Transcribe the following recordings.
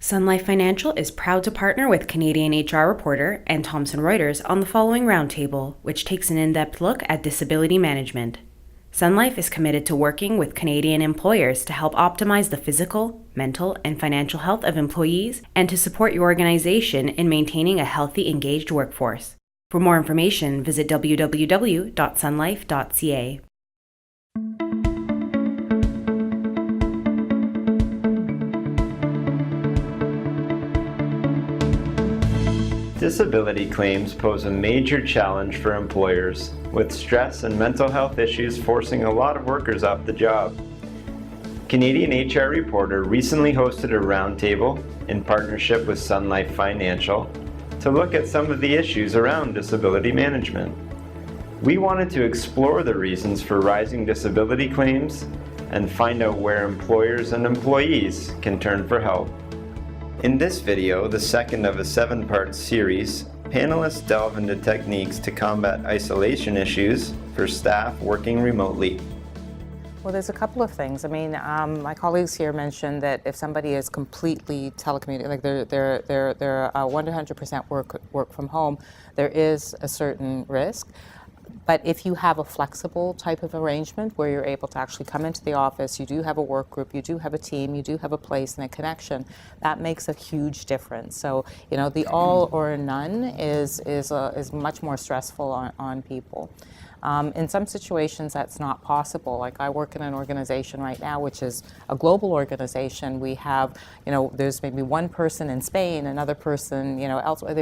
Sun Life Financial is proud to partner with Canadian HR Reporter and Thomson Reuters on the following roundtable, which takes an in-depth look at disability management. Sun Life is committed to working with Canadian employers to help optimize the physical, mental, and financial health of employees and to support your organization in maintaining a healthy, engaged workforce. For more information, visit www.sunlife.ca. Disability claims pose a major challenge for employers, with stress and mental health issues forcing a lot of workers off the job. Canadian HR Reporter recently hosted a roundtable in partnership with Sun Life Financial to look at some of the issues around disability management. We wanted to explore the reasons for rising disability claims and find out where employers and employees can turn for help. In this video, the second of a 7-part series, panelists delve into techniques to combat isolation issues for staff working remotely. Well, there's a couple of things. I mean, my colleagues here mentioned that if somebody is completely telecommuting, like they're 100% work from home, there is a certain risk. But if you have a flexible type of arrangement where you're able to actually come into the office, you do have a work group, you do have a team, you do have a place and a connection, that makes a huge difference. So, you know, the all or none is much more stressful on people. In some situations, that's not possible. Like I work in an organization right now, which is a global organization. We have, you know, there's maybe one person in Spain, another person, you know, elsewhere.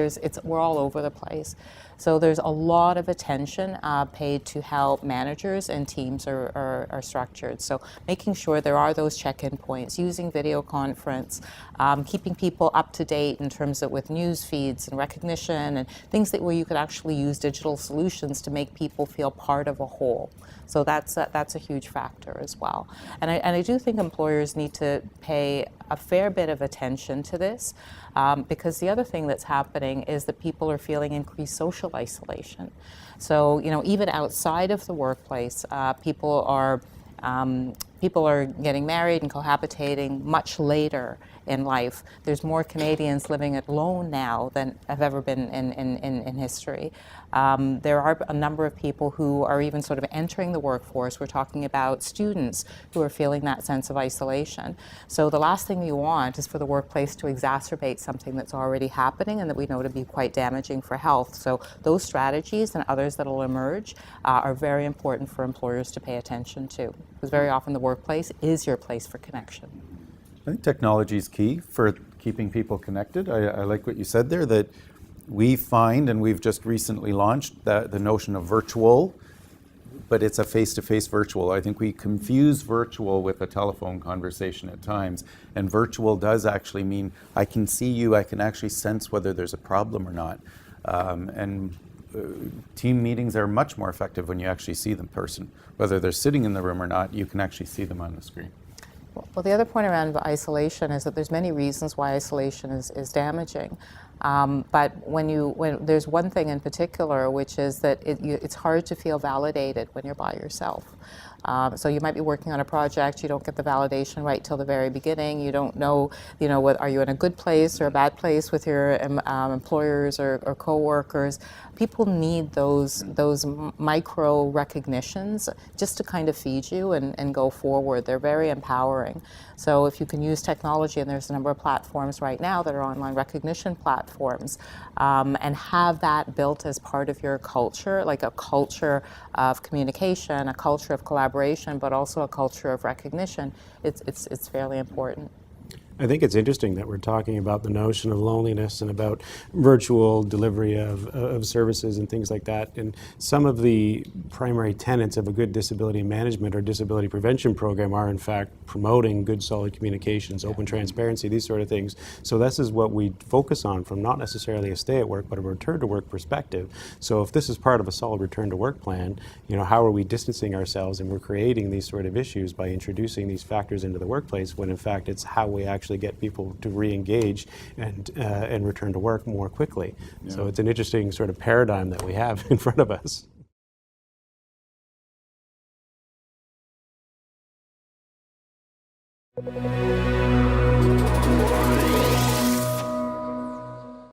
We're all over the place. So there's a lot of attention paid to how managers and teams are structured. So making sure there are those check-in points, using video conference, keeping people up to date in terms of with news feeds and recognition and things where you could actually use digital solutions to make people feel part of a whole. So that's a huge factor as well. And I do think employers need to pay a fair bit of attention to this because the other thing that's happening is that people are feeling increased social isolation. So, you know, even outside of the workplace, people are getting married and cohabitating much later in life. There's more Canadians living alone now than have ever been in history. There are a number of people who are even sort of entering the workforce. We're talking about students who are feeling that sense of isolation. So the last thing you want is for the workplace to exacerbate something that's already happening and that we know to be quite damaging for health. So those strategies and others that will emerge are very important for employers to pay attention to, because very often the workplace is your place for connection. I think technology is key for keeping people connected. I like what you said there, that we find, and we've just recently launched the notion of virtual, but it's a face-to-face virtual. I think we confuse virtual with a telephone conversation at times, and virtual does actually mean I can see you, I can actually sense whether there's a problem or not. Team meetings are much more effective when you actually see them in person. Whether they're sitting in the room or not, you can actually see them on the screen. Well, the other point around isolation is that there's many reasons why isolation is damaging. But when there's one thing in particular, which is that it's hard to feel validated when you're by yourself. So you might be working on a project, you don't get the validation right till the very beginning. You don't know, are you in a good place or a bad place with your employers or coworkers. People need those micro recognitions just to kind of feed you and go forward. They're very empowering. So if you can use technology, and there's a number of platforms right now that are online recognition platforms, and have that built as part of your culture, like a culture of communication, a culture of collaboration, but also a culture of recognition, it's fairly important. I think it's interesting that we're talking about the notion of loneliness and about virtual delivery of services and things like that. And some of the primary tenets of a good disability management or disability prevention program are in fact promoting good solid communications, open transparency, these sort of things. So this is what we focus on from not necessarily a stay at work, but a return to work perspective. So if this is part of a solid return to work plan, how are we distancing ourselves, and we're creating these sort of issues by introducing these factors into the workplace when in fact it's how we actually get people to re-engage and return to work more quickly. Yeah. So it's an interesting sort of paradigm that we have in front of us.